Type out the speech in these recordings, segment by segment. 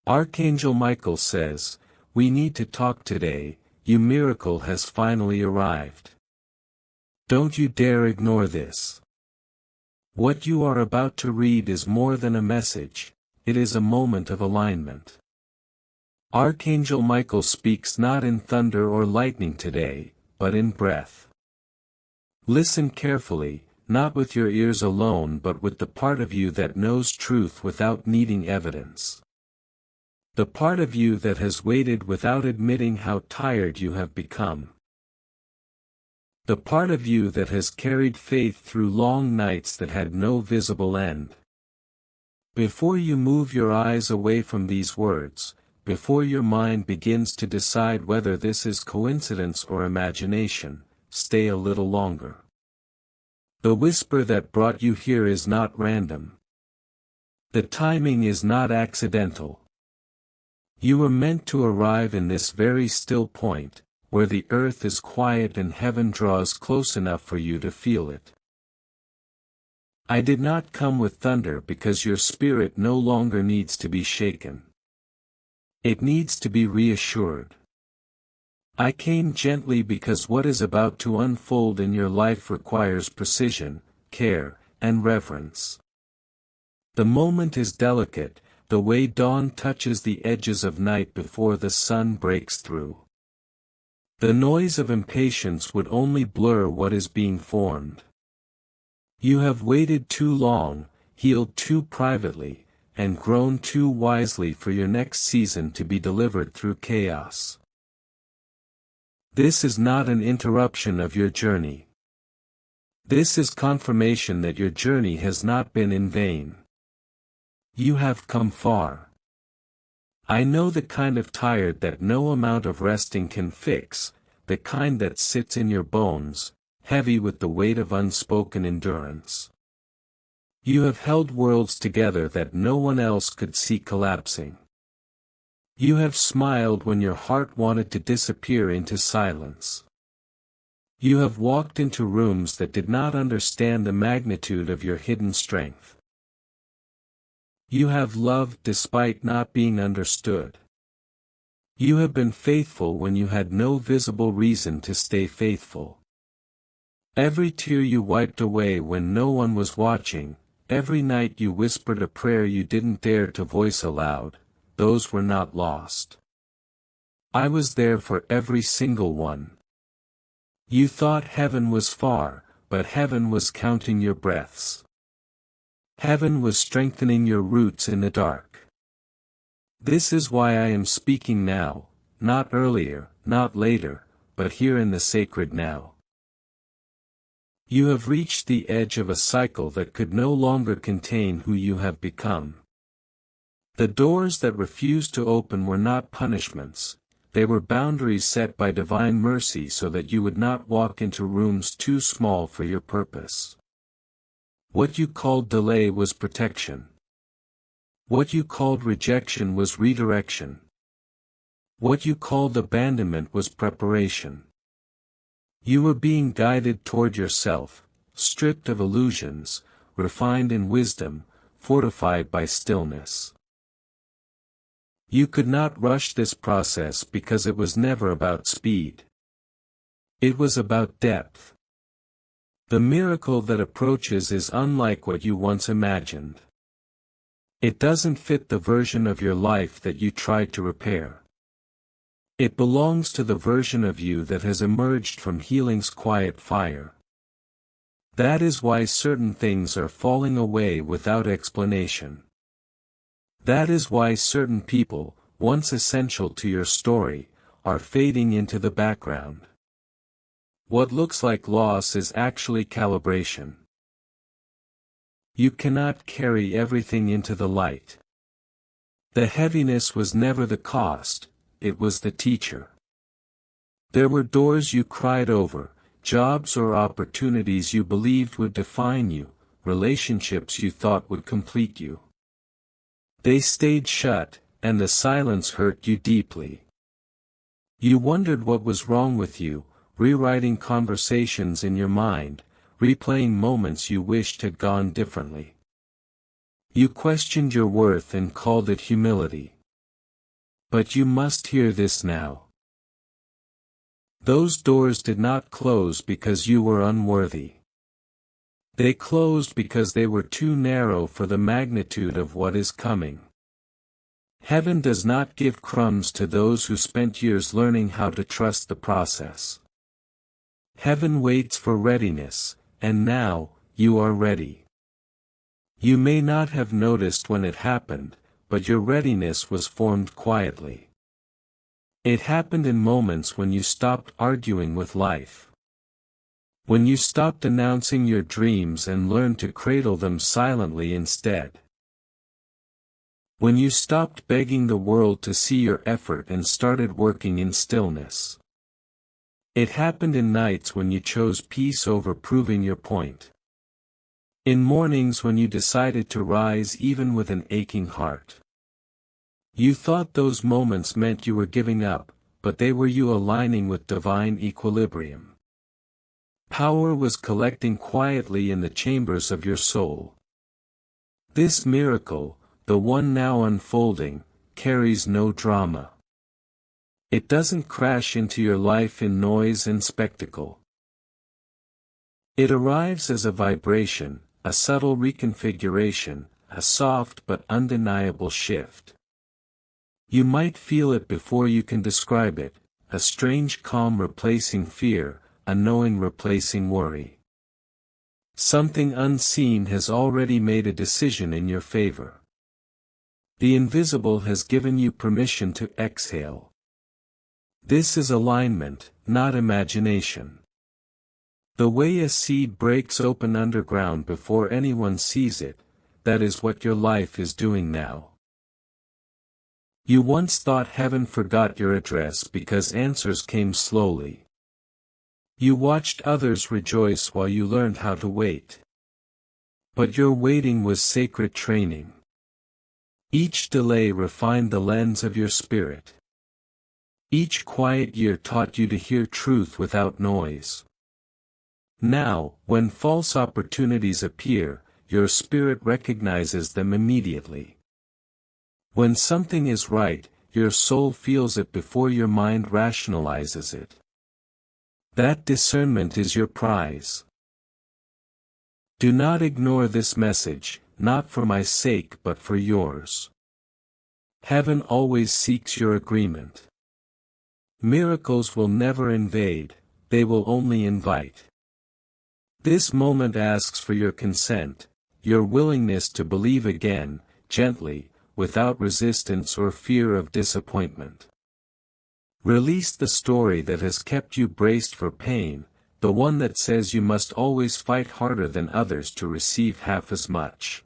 Archangel Michael says, "We need to talk today, your miracle has finally arrived. Don't you dare ignore this. What you are about to read is more than a message, it is a moment of alignment." Archangel Michael speaks not in thunder or lightning today, but in breath. Listen carefully, not with your ears alone but with the part of you that knows truth without needing evidence. The part of you that has waited without admitting how tired you have become. The part of you that has carried faith through long nights that had no visible end. Before you move your eyes away from these words, before your mind begins to decide whether this is coincidence or imagination, stay a little longer. The whisper that brought you here is not random. The timing is not accidental. You were meant to arrive in this very still point, where the earth is quiet and heaven draws close enough for you to feel it. I did not come with thunder because your spirit no longer needs to be shaken. It needs to be reassured. I came gently because what is about to unfold in your life requires precision, care, and reverence. The moment is delicate, the way dawn touches the edges of night before the sun breaks through. The noise of impatience would only blur what is being formed. You have waited too long, healed too privately, and grown too wisely for your next season to be delivered through chaos. This is not an interruption of your journey. This is confirmation that your journey has not been in vain. You have come far. I know the kind of tired that no amount of resting can fix, the kind that sits in your bones, heavy with the weight of unspoken endurance. You have held worlds together that no one else could see collapsing. You have smiled when your heart wanted to disappear into silence. You have walked into rooms that did not understand the magnitude of your hidden strength. You have loved despite not being understood. You have been faithful when you had no visible reason to stay faithful. Every tear you wiped away when no one was watching, every night you whispered a prayer you didn't dare to voice aloud, those were not lost. I was there for every single one. You thought heaven was far, but heaven was counting your breaths. Heaven was strengthening your roots in the dark. This is why I am speaking now, not earlier, not later, but here in the sacred now. You have reached the edge of a cycle that could no longer contain who you have become. The doors that refused to open were not punishments, they were boundaries set by divine mercy so that you would not walk into rooms too small for your purpose. What you called delay was protection. What you called rejection was redirection. What you called abandonment was preparation. You were being guided toward yourself, stripped of illusions, refined in wisdom, fortified by stillness. You could not rush this process because it was never about speed. It was about depth. The miracle that approaches is unlike what you once imagined. It doesn't fit the version of your life that you tried to repair. It belongs to the version of you that has emerged from healing's quiet fire. That is why certain things are falling away without explanation. That is why certain people, once essential to your story, are fading into the background. What looks like loss is actually calibration. You cannot carry everything into the light. The heaviness was never the cost, it was the teacher. There were doors you cried over, jobs or opportunities you believed would define you, relationships you thought would complete you. They stayed shut, and the silence hurt you deeply. You wondered what was wrong with you, rewriting conversations in your mind, replaying moments you wished had gone differently. You questioned your worth and called it humility. But you must hear this now. Those doors did not close because you were unworthy. They closed because they were too narrow for the magnitude of what is coming. Heaven does not give crumbs to those who spent years learning how to trust the process. Heaven waits for readiness, and now, you are ready. You may not have noticed when it happened, but your readiness was formed quietly. It happened in moments when you stopped arguing with life. When you stopped announcing your dreams and learned to cradle them silently instead. When you stopped begging the world to see your effort and started working in stillness. It happened in nights when you chose peace over proving your point. In mornings when you decided to rise even with an aching heart. You thought those moments meant you were giving up, but they were you aligning with divine equilibrium. Power was collecting quietly in the chambers of your soul. This miracle, the one now unfolding, carries no drama. It doesn't crash into your life in noise and spectacle. It arrives as a vibration, a subtle reconfiguration, a soft but undeniable shift. You might feel it before you can describe it, a strange calm replacing fear, a knowing replacing worry. Something unseen has already made a decision in your favor. The invisible has given you permission to exhale. This is alignment, not imagination. The way a seed breaks open underground before anyone sees it, that is what your life is doing now. You once thought heaven forgot your address because answers came slowly. You watched others rejoice while you learned how to wait. But your waiting was sacred training. Each delay refined the lens of your spirit. Each quiet year taught you to hear truth without noise. Now, when false opportunities appear, your spirit recognizes them immediately. When something is right, your soul feels it before your mind rationalizes it. That discernment is your prize. Do not ignore this message, not for my sake but for yours. Heaven always seeks your agreement. Miracles will never invade, they will only invite. This moment asks for your consent, your willingness to believe again, gently, without resistance or fear of disappointment. Release the story that has kept you braced for pain, the one that says you must always fight harder than others to receive half as much.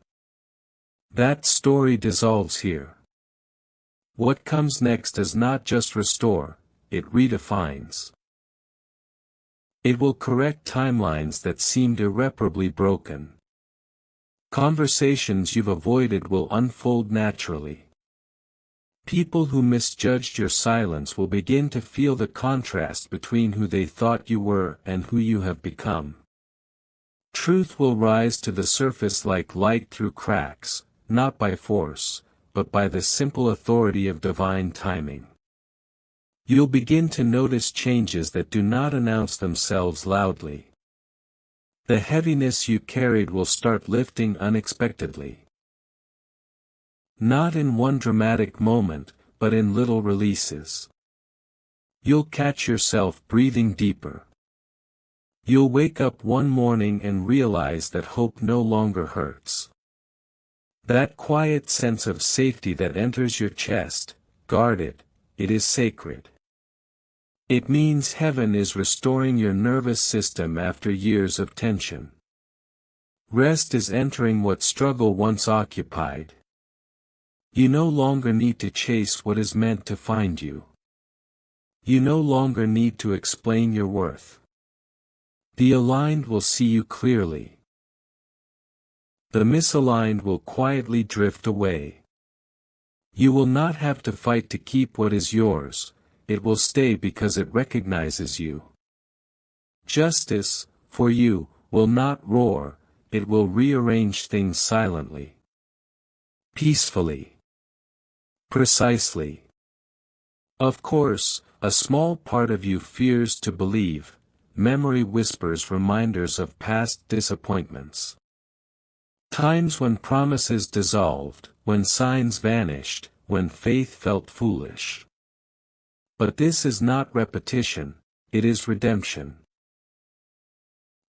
That story dissolves here. What comes next does not just restore, it redefines. It will correct timelines that seemed irreparably broken. Conversations you've avoided will unfold naturally. People who misjudged your silence will begin to feel the contrast between who they thought you were and who you have become. Truth will rise to the surface like light through cracks, not by force, but by the simple authority of divine timing. You'll begin to notice changes that do not announce themselves loudly. The heaviness you carried will start lifting unexpectedly. Not in one dramatic moment, but in little releases. You'll catch yourself breathing deeper. You'll wake up one morning and realize that hope no longer hurts. That quiet sense of safety that enters your chest, guard it, it is sacred. It means heaven is restoring your nervous system after years of tension. Rest is entering what struggle once occupied. You no longer need to chase what is meant to find you. You no longer need to explain your worth. The aligned will see you clearly. The misaligned will quietly drift away. You will not have to fight to keep what is yours, it will stay because it recognizes you. Justice, for you, will not roar, it will rearrange things silently. Peacefully. Precisely. Of course, a small part of you fears to believe. Memory whispers reminders of past disappointments. Times when promises dissolved, when signs vanished, when faith felt foolish. But this is not repetition, it is redemption.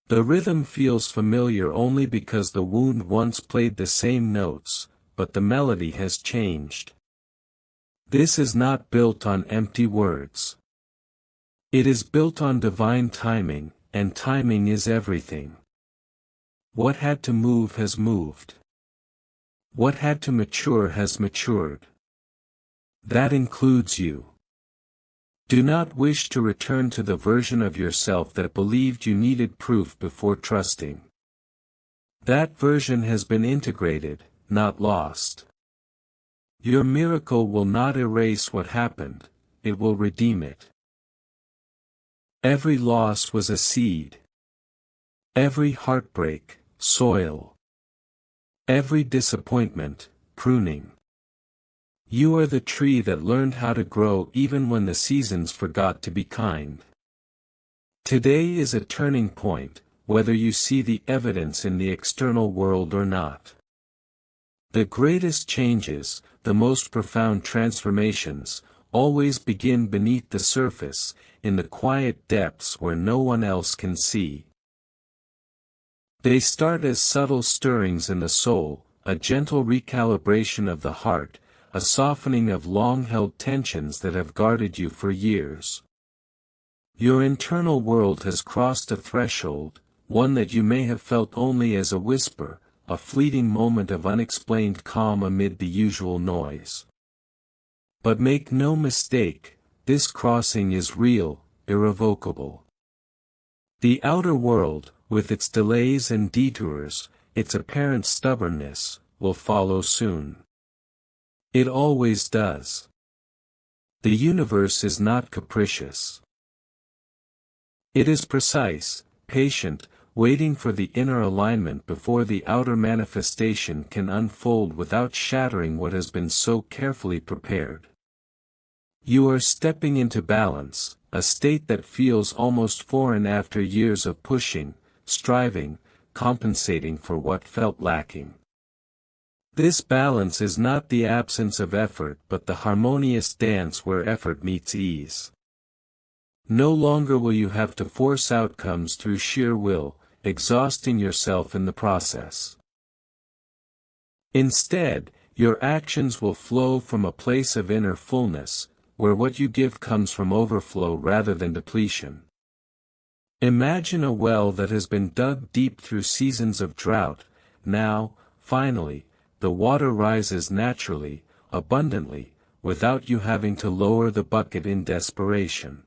The rhythm feels familiar only because the wound once played the same notes, but the melody has changed. This is not built on empty words. It is built on divine timing, and timing is everything. What had to move has moved. What had to mature has matured. That includes you. Do not wish to return to the version of yourself that believed you needed proof before trusting. That version has been integrated, not lost. Your miracle will not erase what happened, it will redeem it. Every loss was a seed. Every heartbreak, soil. Every disappointment, pruning. You are the tree that learned how to grow even when the seasons forgot to be kind. Today is a turning point, whether you see the evidence in the external world or not. The greatest changes, the most profound transformations, always begin beneath the surface, in the quiet depths where no one else can see. They start as subtle stirrings in the soul, a gentle recalibration of the heart, a softening of long-held tensions that have guarded you for years. Your internal world has crossed a threshold, one that you may have felt only as a whisper, a fleeting moment of unexplained calm amid the usual noise. But make no mistake, this crossing is real, irrevocable. The outer world, with its delays and detours, its apparent stubbornness, will follow soon. It always does. The universe is not capricious. It is precise, patient, waiting for the inner alignment before the outer manifestation can unfold without shattering what has been so carefully prepared. You are stepping into balance, a state that feels almost foreign after years of pushing, striving, compensating for what felt lacking. This balance is not the absence of effort but the harmonious dance where effort meets ease. No longer will you have to force outcomes through sheer will, exhausting yourself in the process. Instead, your actions will flow from a place of inner fullness, where what you give comes from overflow rather than depletion. Imagine a well that has been dug deep through seasons of drought. Now, finally, the water rises naturally, abundantly, without you having to lower the bucket in desperation.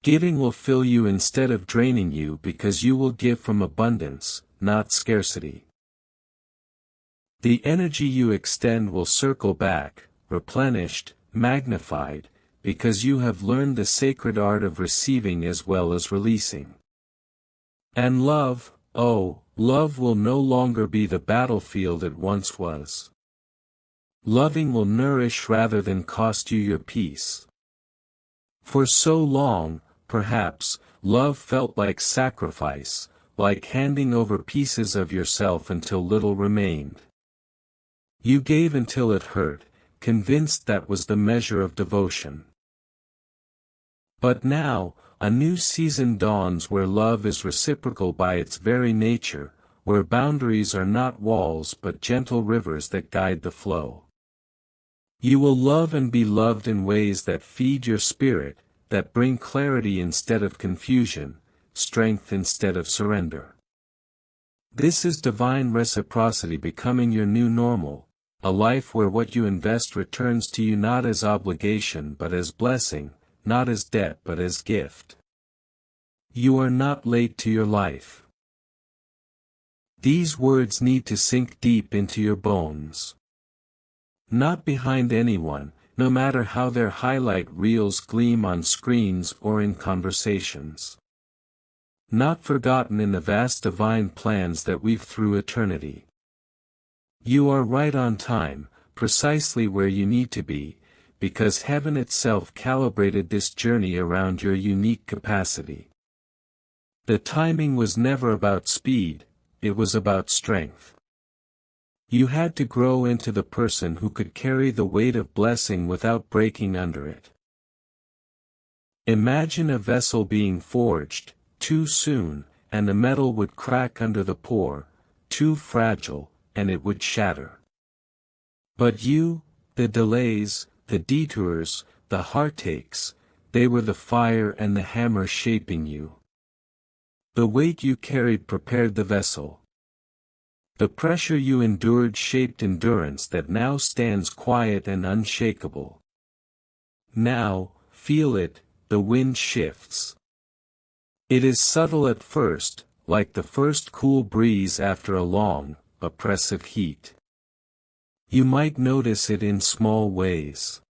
Giving will fill you instead of draining you because you will give from abundance, not scarcity. The energy you extend will circle back, replenished, magnified, because you have learned the sacred art of receiving as well as releasing. And love, oh, love will no longer be the battlefield it once was. Loving will nourish rather than cost you your peace. For so long, perhaps, love felt like sacrifice, like handing over pieces of yourself until little remained. You gave until it hurt, convinced that was the measure of devotion. But now, a new season dawns where love is reciprocal by its very nature, where boundaries are not walls but gentle rivers that guide the flow. You will love and be loved in ways that feed your spirit, that bring clarity instead of confusion, strength instead of surrender. This is divine reciprocity becoming your new normal, a life where what you invest returns to you not as obligation but as blessing, not as debt but as gift. You are not late to your life. These words need to sink deep into your bones. Not behind anyone, no matter how their highlight reels gleam on screens or in conversations. Not forgotten in the vast divine plans that weave through eternity. You are right on time, precisely where you need to be, because heaven itself calibrated this journey around your unique capacity. The timing was never about speed, it was about strength. You had to grow into the person who could carry the weight of blessing without breaking under it. Imagine a vessel being forged too soon, and the metal would crack under the pour, too fragile, and it would shatter. But you, the delays, the detours, the heartaches, they were the fire and the hammer shaping you. The weight you carried prepared the vessel. The pressure you endured shaped endurance that now stands quiet and unshakable. Now, feel it, the wind shifts. It is subtle at first, like the first cool breeze after a long, oppressive heat. You might notice it in small ways.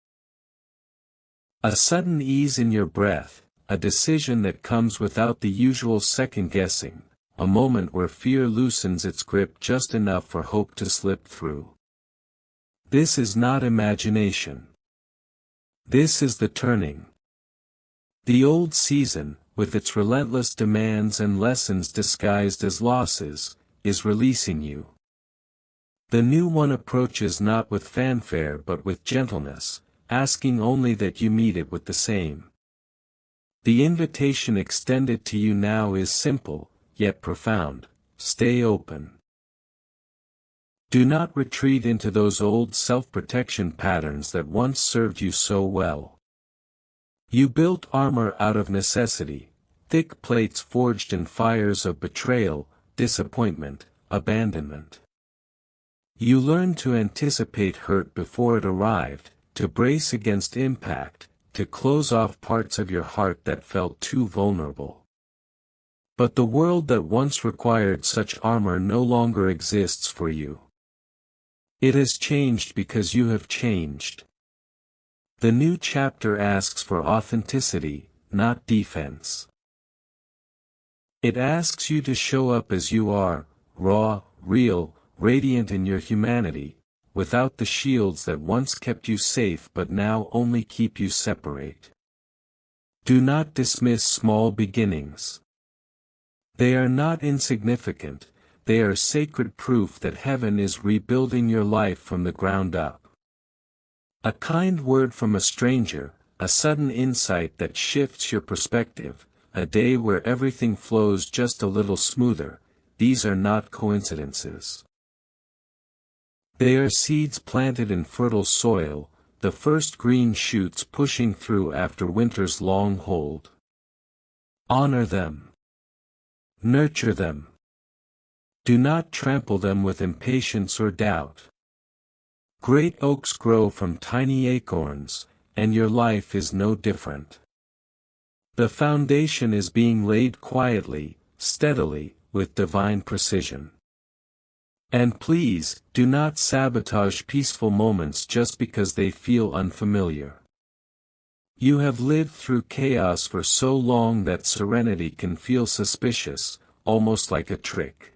A sudden ease in your breath, a decision that comes without the usual second-guessing, a moment where fear loosens its grip just enough for hope to slip through. This is not imagination. This is the turning. The old season, with its relentless demands and lessons disguised as losses, is releasing you. The new one approaches not with fanfare but with gentleness, asking only that you meet it with the same. The invitation extended to you now is simple, yet profound: stay open. Do not retreat into those old self-protection patterns that once served you so well. You built armor out of necessity, thick plates forged in fires of betrayal, disappointment, abandonment. You learned to anticipate hurt before it arrived, to brace against impact, to close off parts of your heart that felt too vulnerable. But the world that once required such armor no longer exists for you. It has changed because you have changed. The new chapter asks for authenticity, not defense. It asks you to show up as you are, raw, real, radiant in your humanity, without the shields that once kept you safe but now only keep you separate. Do not dismiss small beginnings. They are not insignificant, they are sacred proof that heaven is rebuilding your life from the ground up. A kind word from a stranger, a sudden insight that shifts your perspective, a day where everything flows just a little smoother, these are not coincidences. They are seeds planted in fertile soil, the first green shoots pushing through after winter's long hold. Honor them. Nurture them. Do not trample them with impatience or doubt. Great oaks grow from tiny acorns, and your life is no different. The foundation is being laid quietly, steadily, with divine precision. And please, do not sabotage peaceful moments just because they feel unfamiliar. You have lived through chaos for so long that serenity can feel suspicious, almost like a trick.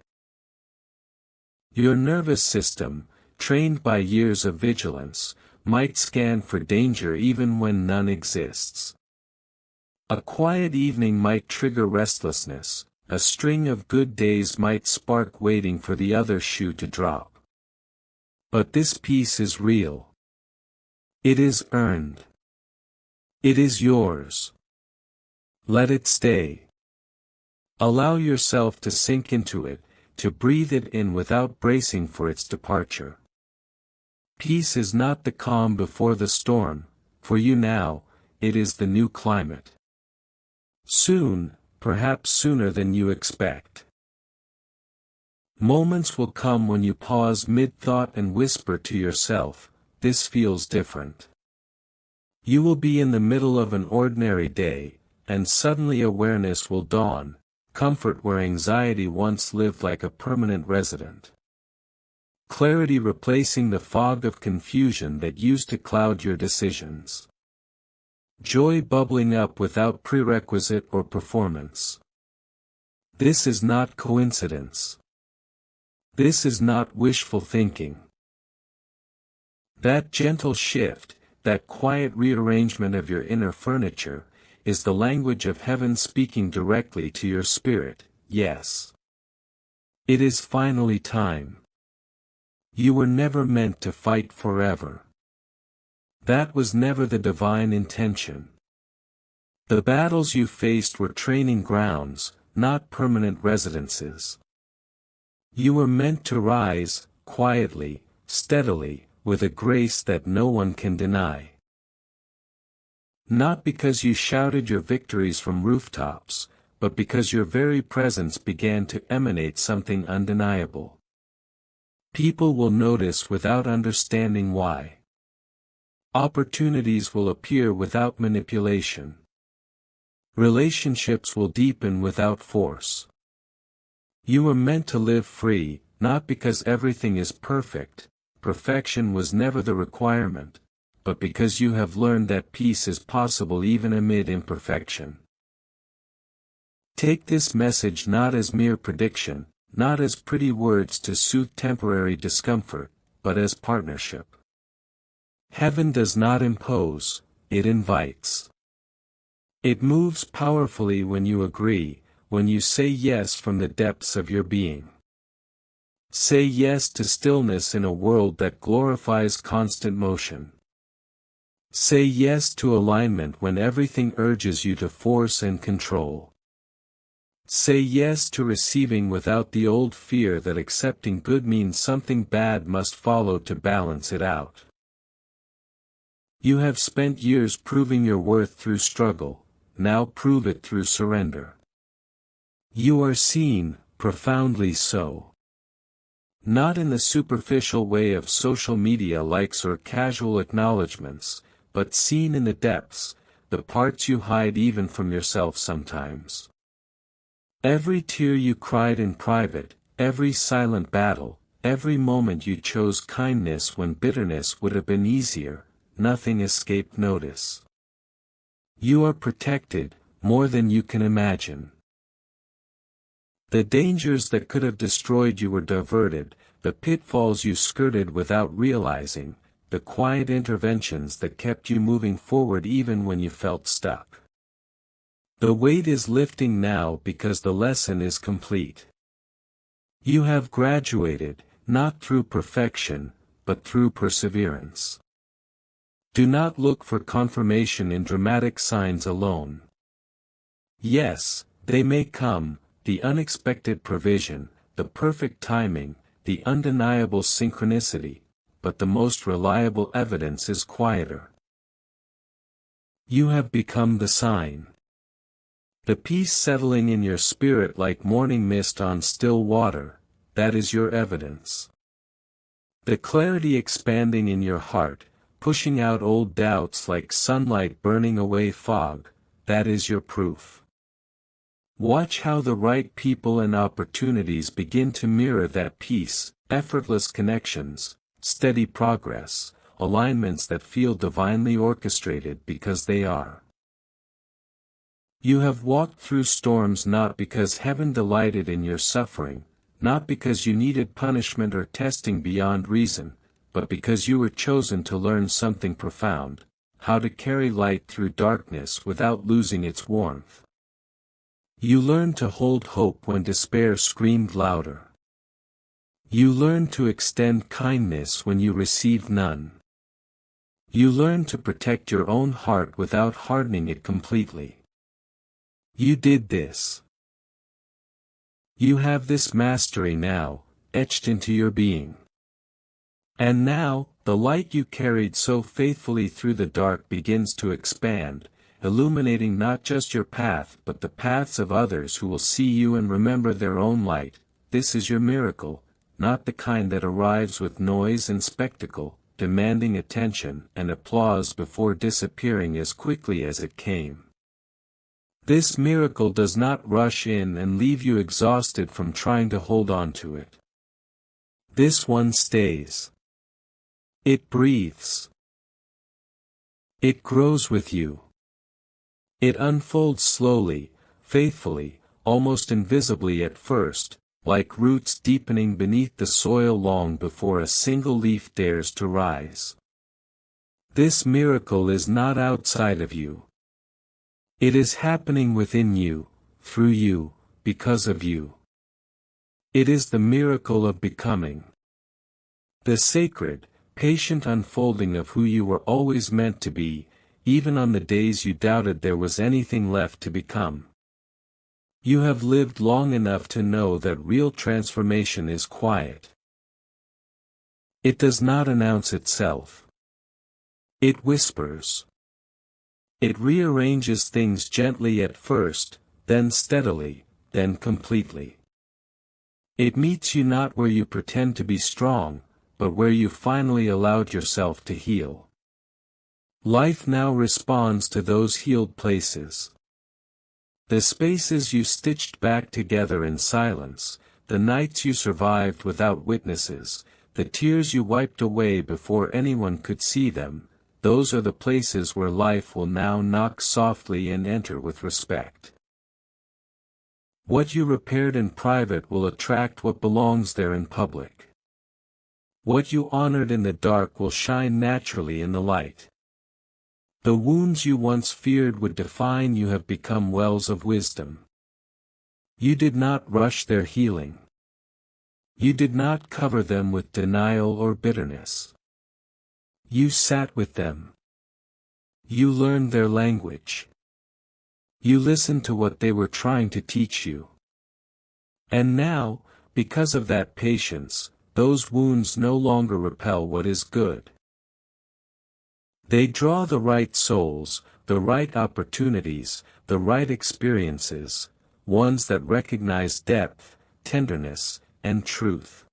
Your nervous system, trained by years of vigilance, might scan for danger even when none exists. A quiet evening might trigger restlessness, a string of good days might spark waiting for the other shoe to drop. But this peace is real. It is earned. It is yours. Let it stay. Allow yourself to sink into it, to breathe it in without bracing for its departure. Peace is not the calm before the storm, for you now, it is the new climate. Soon, perhaps sooner than you expect. Moments will come when you pause mid-thought and whisper to yourself, "This feels different." You will be in the middle of an ordinary day, and suddenly awareness will dawn, comfort where anxiety once lived like a permanent resident. Clarity replacing the fog of confusion that used to cloud your decisions. Joy bubbling up without prerequisite or performance. This is not coincidence. This is not wishful thinking. That gentle shift, that quiet rearrangement of your inner furniture, is the language of heaven speaking directly to your spirit. Yes. It is finally time. You were never meant to fight forever. That was never the divine intention. The battles you faced were training grounds, not permanent residences. You were meant to rise, quietly, steadily, with a grace that no one can deny. Not because you shouted your victories from rooftops, but because your very presence began to emanate something undeniable. People will notice without understanding why. Opportunities will appear without manipulation. Relationships will deepen without force. You were meant to live free, not because everything is perfect, perfection was never the requirement, but because you have learned that peace is possible even amid imperfection. Take this message not as mere prediction, not as pretty words to soothe temporary discomfort, but as partnership. Heaven does not impose, it invites. It moves powerfully when you agree, when you say yes from the depths of your being. Say yes to stillness in a world that glorifies constant motion. Say yes to alignment when everything urges you to force and control. Say yes to receiving without the old fear that accepting good means something bad must follow to balance it out. You have spent years proving your worth through struggle, now prove it through surrender. You are seen, profoundly so. Not in the superficial way of social media likes or casual acknowledgments, but seen in the depths, the parts you hide even from yourself sometimes. Every tear you cried in private, every silent battle, every moment you chose kindness when bitterness would have been easier, nothing escaped notice. You are protected, more than you can imagine. The dangers that could have destroyed you were diverted, the pitfalls you skirted without realizing, the quiet interventions that kept you moving forward even when you felt stuck. The weight is lifting now because the lesson is complete. You have graduated, not through perfection, but through perseverance. Do not look for confirmation in dramatic signs alone. Yes, they may come, the unexpected provision, the perfect timing, the undeniable synchronicity, but the most reliable evidence is quieter. You have become the sign. The peace settling in your spirit like morning mist on still water, that is your evidence. The clarity expanding in your heart, pushing out old doubts like sunlight burning away fog, that is your proof. Watch how the right people and opportunities begin to mirror that peace, effortless connections, steady progress, alignments that feel divinely orchestrated because they are. You have walked through storms not because heaven delighted in your suffering, not because you needed punishment or testing beyond reason, but because you were chosen to learn something profound, how to carry light through darkness without losing its warmth. You learned to hold hope when despair screamed louder. You learned to extend kindness when you received none. You learned to protect your own heart without hardening it completely. You did this. You have this mastery now, etched into your being. And now, the light you carried so faithfully through the dark begins to expand, illuminating not just your path but the paths of others who will see you and remember their own light. This is your miracle, not the kind that arrives with noise and spectacle, demanding attention and applause before disappearing as quickly as it came. This miracle does not rush in and leave you exhausted from trying to hold on to it. This one stays. It breathes. It grows with you. It unfolds slowly, faithfully, almost invisibly at first, like roots deepening beneath the soil long before a single leaf dares to rise. This miracle is not outside of you. It is happening within you, through you, because of you. It is the miracle of becoming. The sacred, patient unfolding of who you were always meant to be, even on the days you doubted there was anything left to become. You have lived long enough to know that real transformation is quiet. It does not announce itself. It whispers. It rearranges things gently at first, then steadily, then completely. It meets you not where you pretend to be strong, but where you finally allowed yourself to heal. Life now responds to those healed places. The spaces you stitched back together in silence, the nights you survived without witnesses, the tears you wiped away before anyone could see them, those are the places where life will now knock softly and enter with respect. What you repaired in private will attract what belongs there in public. What you honored in the dark will shine naturally in the light. The wounds you once feared would define you have become wells of wisdom. You did not rush their healing. You did not cover them with denial or bitterness. You sat with them. You learned their language. You listened to what they were trying to teach you. And now, because of that patience, those wounds no longer repel what is good. They draw the right souls, the right opportunities, the right experiences, ones that recognize depth, tenderness, and truth.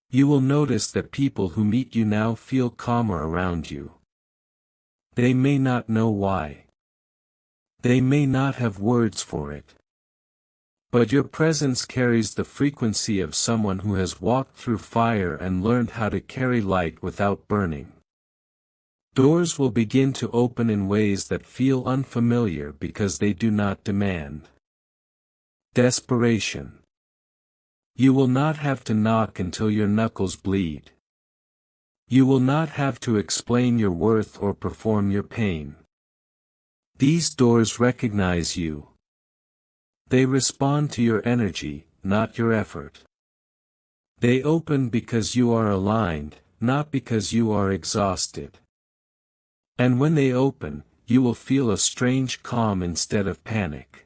You will notice that people who meet you now feel calmer around you. They may not know why. They may not have words for it. But your presence carries the frequency of someone who has walked through fire and learned how to carry light without burning. Doors will begin to open in ways that feel unfamiliar because they do not demand desperation. You will not have to knock until your knuckles bleed. You will not have to explain your worth or perform your pain. These doors recognize you. They respond to your energy, not your effort. They open because you are aligned, not because you are exhausted. And when they open, you will feel a strange calm instead of panic.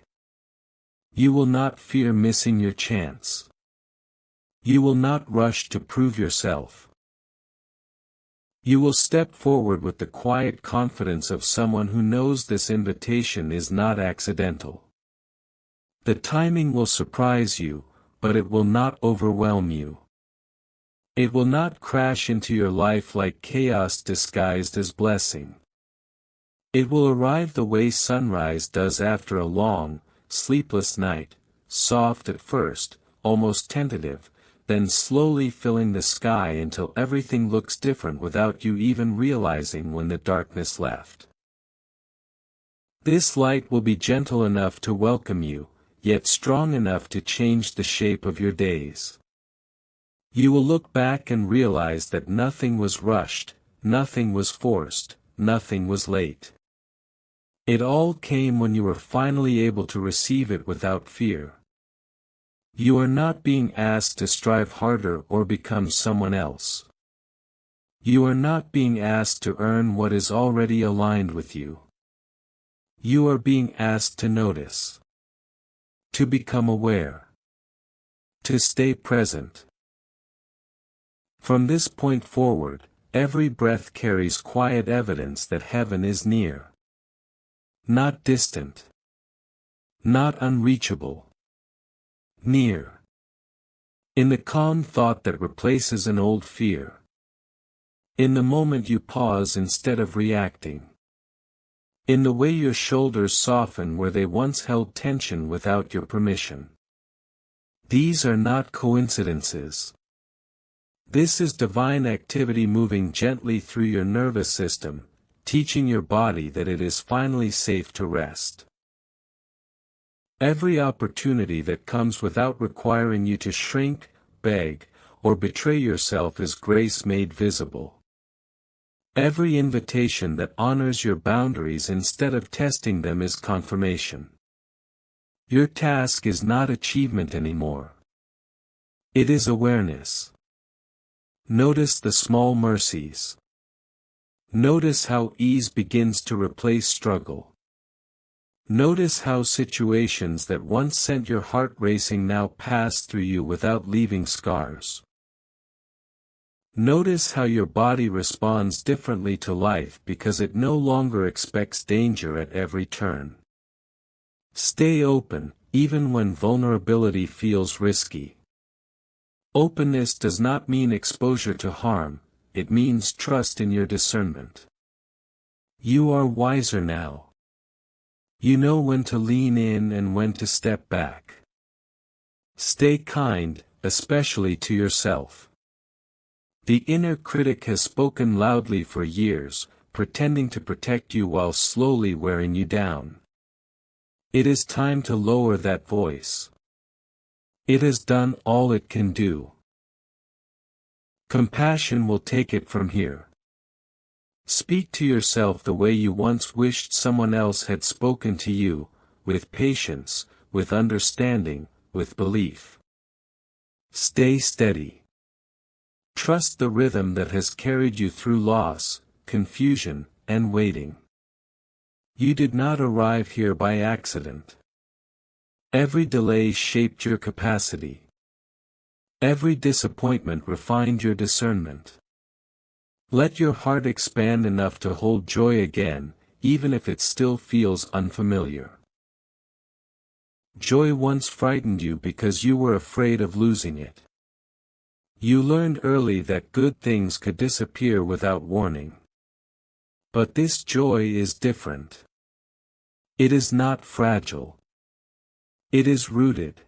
You will not fear missing your chance. You will not rush to prove yourself. You will step forward with the quiet confidence of someone who knows this invitation is not accidental. The timing will surprise you, but it will not overwhelm you. It will not crash into your life like chaos disguised as blessing. It will arrive the way sunrise does after a long, sleepless night, soft at first, almost tentative, then slowly filling the sky until everything looks different without you even realizing when the darkness left. This light will be gentle enough to welcome you, yet strong enough to change the shape of your days. You will look back and realize that nothing was rushed, nothing was forced, nothing was late. It all came when you were finally able to receive it without fear. You are not being asked to strive harder or become someone else. You are not being asked to earn what is already aligned with you. You are being asked to notice. To become aware. To stay present. From this point forward, every breath carries quiet evidence that heaven is near. Not distant. Not unreachable. Near. In the calm thought that replaces an old fear. In the moment you pause instead of reacting. In the way your shoulders soften where they once held tension without your permission. These are not coincidences. This is divine activity moving gently through your nervous system, teaching your body that it is finally safe to rest. Every opportunity that comes without requiring you to shrink, beg, or betray yourself is grace made visible. Every invitation that honors your boundaries instead of testing them is confirmation. Your task is not achievement anymore. It is awareness. Notice the small mercies. Notice how ease begins to replace struggle. Notice how situations that once sent your heart racing now pass through you without leaving scars. Notice how your body responds differently to life because it no longer expects danger at every turn. Stay open, even when vulnerability feels risky. Openness does not mean exposure to harm, it means trust in your discernment. You are wiser now. You know when to lean in and when to step back. Stay kind, especially to yourself. The inner critic has spoken loudly for years, pretending to protect you while slowly wearing you down. It is time to lower that voice. It has done all it can do. Compassion will take it from here. Speak to yourself the way you once wished someone else had spoken to you, with patience, with understanding, with belief. Stay steady. Trust the rhythm that has carried you through loss, confusion, and waiting. You did not arrive here by accident. Every delay shaped your capacity. Every disappointment refined your discernment. Let your heart expand enough to hold joy again, even if it still feels unfamiliar. Joy once frightened you because you were afraid of losing it. You learned early that good things could disappear without warning. But this joy is different. It is not fragile. It is rooted.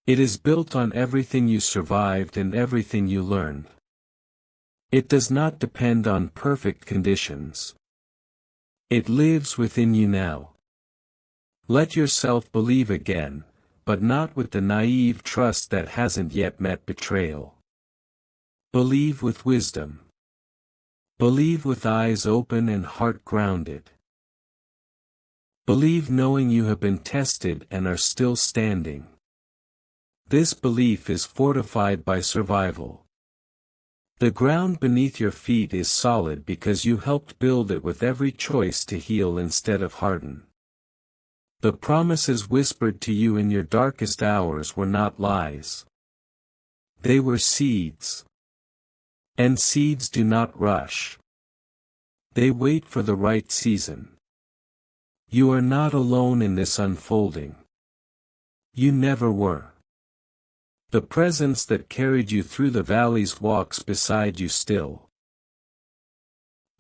It is built on everything you survived and everything you learned. It does not depend on perfect conditions. It lives within you now. Let yourself believe again, but not with the naive trust that hasn't yet met betrayal. Believe with wisdom. Believe with eyes open and heart grounded. Believe knowing you have been tested and are still standing. This belief is fortified by survival. The ground beneath your feet is solid because you helped build it with every choice to heal instead of harden. The promises whispered to you in your darkest hours were not lies. They were seeds. And seeds do not rush. They wait for the right season. You are not alone in this unfolding. You never were. The presence that carried you through the valleys walks beside you still.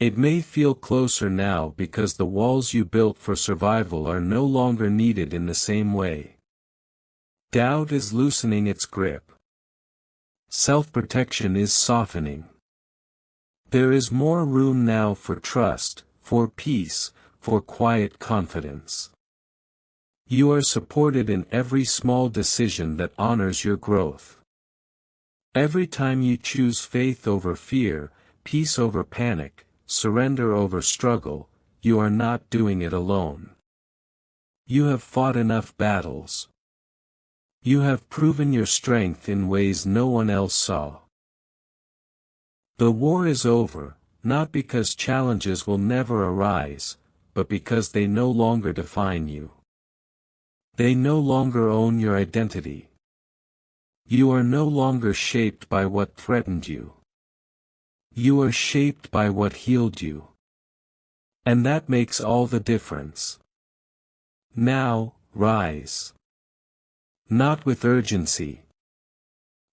It may feel closer now because the walls you built for survival are no longer needed in the same way. Doubt is loosening its grip. Self-protection is softening. There is more room now for trust, for peace, for quiet confidence. You are supported in every small decision that honors your growth. Every time you choose faith over fear, peace over panic, surrender over struggle, you are not doing it alone. You have fought enough battles. You have proven your strength in ways no one else saw. The war is over, not because challenges will never arise, but because they no longer define you. They no longer own your identity. You are no longer shaped by what threatened you. You are shaped by what healed you. And that makes all the difference. Now, rise. Not with urgency.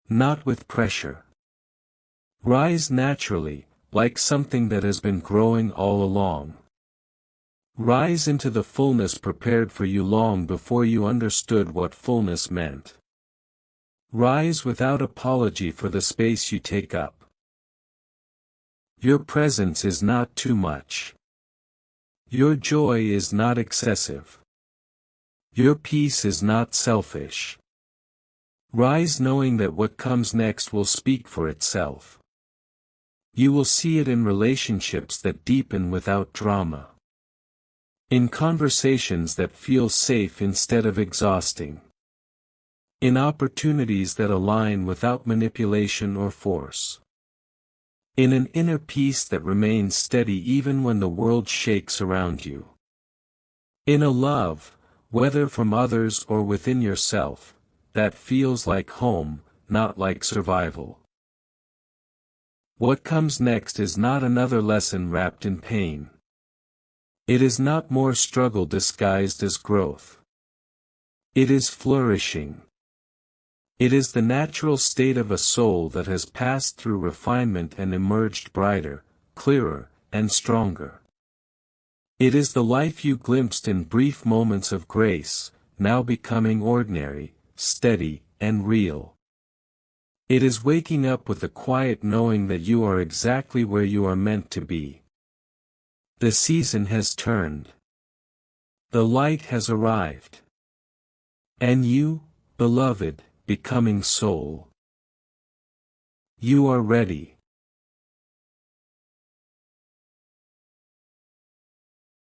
Not with pressure. Rise naturally, like something that has been growing all along. Rise into the fullness prepared for you long before you understood what fullness meant. Rise without apology for the space you take up. Your presence is not too much. Your joy is not excessive. Your peace is not selfish. Rise knowing that what comes next will speak for itself. You will see it in relationships that deepen without drama. In conversations that feel safe instead of exhausting. In opportunities that align without manipulation or force. In an inner peace that remains steady even when the world shakes around you. In a love, whether from others or within yourself, that feels like home, not like survival. What comes next is not another lesson wrapped in pain. It is not more struggle disguised as growth. It is flourishing. It is the natural state of a soul that has passed through refinement and emerged brighter, clearer, and stronger. It is the life you glimpsed in brief moments of grace, now becoming ordinary, steady, and real. It is waking up with a quiet knowing that you are exactly where you are meant to be. The season has turned. The light has arrived. And you, beloved, becoming soul. You are ready.